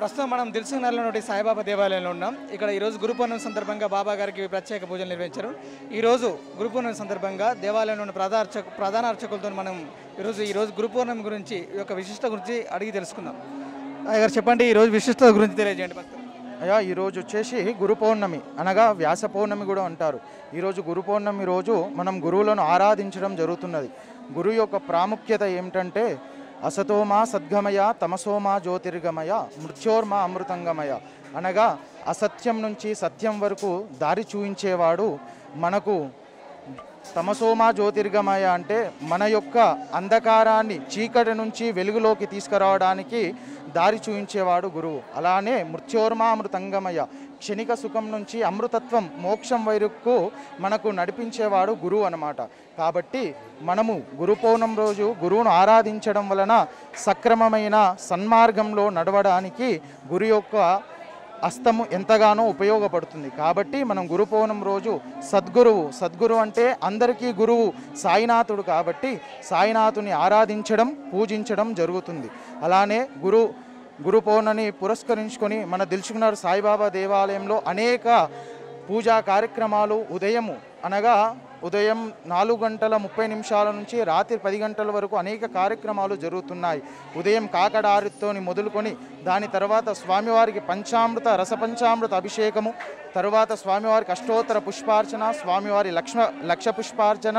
ప్రస్తుతం మనం దిల్సుఖ్నగర్లోని సాయిబాబా దేవాలయంలో ఉన్నాం. ఇక్కడ ఈరోజు గురు పౌర్ణమి సందర్భంగా బాబా గారికి ప్రత్యేక పూజలు నిర్వహించారు. ఈరోజు గురు పౌర్ణమి సందర్భంగా దేవాలయంలోని ప్రధాన అర్చకులతో మనం ఈరోజు గురు పౌర్ణమి గురించి ఈ యొక్క విశిష్ట గురించి అడిగి తెలుసుకుందాం. గారు చెప్పండి, ఈరోజు విశిష్టత గురించి తెలియజేయండి భక్తులు. అయ్యా, ఈరోజు వచ్చేసి గురు పౌర్ణమి అనగా వ్యాస పౌర్ణమి కూడా అంటారు. ఈరోజు గురు పౌర్ణమి రోజు మనం గురువులను ఆరాధించడం జరుగుతున్నది. గురువు యొక్క ప్రాముఖ్యత ఏమిటంటే అసతోమా సద్గమయ, తమసోమా జ్యోతిర్గమయ, మృత్యోర్మా అమృతంగమయ అనగా అసత్యం నుంచి సత్యం వరకు దారి చూయించేవాడు మనకు. తమసోమా జ్యోతిర్గమయ అంటే మన యొక్క అంధకారాన్ని చీకటి నుంచి వెలుగులోకి తీసుకురావడానికి దారి చూయించేవాడు గురువు. అలానే మృత్యోర్మా అమృతంగమయ, క్షణిక సుఖం నుంచి అమృతత్వం మోక్షం వరకు మనకు నడిపించేవాడు గురువు అన్నమాట. కాబట్టి మనము గురు పౌర్ణమి రోజు గురువును ఆరాధించడం వలన సక్రమమైన సన్మార్గంలో నడవడానికి గురు యొక్క హస్తము ఎంతగానో ఉపయోగపడుతుంది. కాబట్టి మనం గురు పౌర్ణమి రోజు సద్గురువు అంటే అందరికీ గురువు సాయినాథుడు. కాబట్టి సాయినాథుని ఆరాధించడం, పూజించడం జరుగుతుంది. అలానే గురు పౌర్ణమిని పురస్కరించుకొని మన దిల్సుఖ్నగర్ సాయిబాబా దేవాలయంలో అనేక పూజా కార్యక్రమాలు ఉదయం 4:30 నుంచి రాత్రి 10 గంటల వరకు అనేక కార్యక్రమాలు జరుగుతున్నాయి. ఉదయం కాకడారితో మొదలుకొని దాని తర్వాత స్వామివారికి పంచామృత రసపంచామృత అభిషేకము, తర్వాత స్వామివారికి అష్టోత్తర పుష్పార్చన, స్వామివారి లక్ష పుష్పార్చన,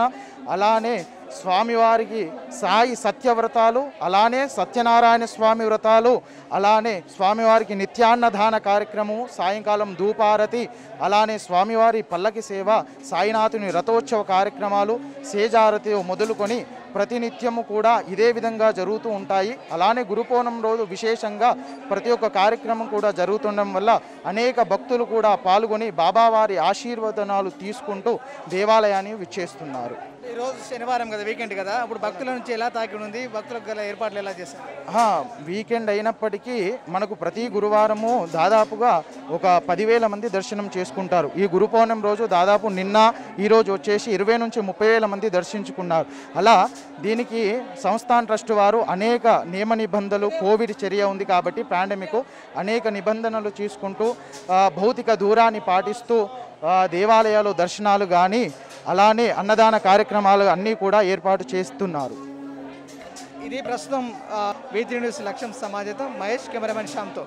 అలానే స్వామివారికి సాయి సత్యవ్రతాలు, అలానే సత్యనారాయణ స్వామి వ్రతాలు, అలానే స్వామివారికి నిత్యాన్నదాన కార్యక్రమం, సాయంకాలం ధూపారతి, అలానే స్వామివారి పల్లకి సేవ, సాయినాథుని రథోత్సవ కార్యక్రమాలు, సేజారతి మొదలుకొని ప్రతినిత్యము కూడా ఇదే విధంగా జరుగుతూ ఉంటాయి. అలానే గురు పౌర్ణమి రోజు విశేషంగా ప్రతి ఒక్క కార్యక్రమం కూడా జరుగుతుండడం వల్ల అనేక భక్తులు కూడా పాల్గొని బాబావారి ఆశీర్వదనాలు తీసుకుంటూ దేవాలయాన్ని విచ్చేస్తున్నారు. ఈరోజు శనివారం కదా, వీకెండ్ కదా, అప్పుడు భక్తుల నుంచి ఎలా తాకి ఉంది, భక్తులకు గల ఏర్పాట్లు ఎలా చేశారు? వీకెండ్ అయినప్పటికీ మనకు ప్రతి గురువారము దాదాపుగా ఒక 10,000 మంది దర్శనం చేసుకుంటారు. ఈ గురు పౌర్ణమి రోజు దాదాపు ఈరోజు వచ్చేసి 20 నుంచి 30,000 మంది దర్శించుకున్నారు. అలా దీనికి సంస్థాన్ ట్రస్ట్ వారు అనేక నియమ నిబంధనలు, కోవిడ్ చర్య ఉంది కాబట్టి పాండమిక్, అనేక నిబంధనలు తీసుకుంటూ భౌతిక దూరాన్ని పాటిస్తూ దేవాలయాలు దర్శనాలు కానీ అలానే అన్నదాన కార్యక్రమాలు అన్నీ కూడా ఏర్పాటు చేస్తున్నారు. ఇది ప్రస్తుతం V3 న్యూస్ లక్ష్యం సమాజంతో మహేష్, కెమెరామెన్ శ్యామ్తో.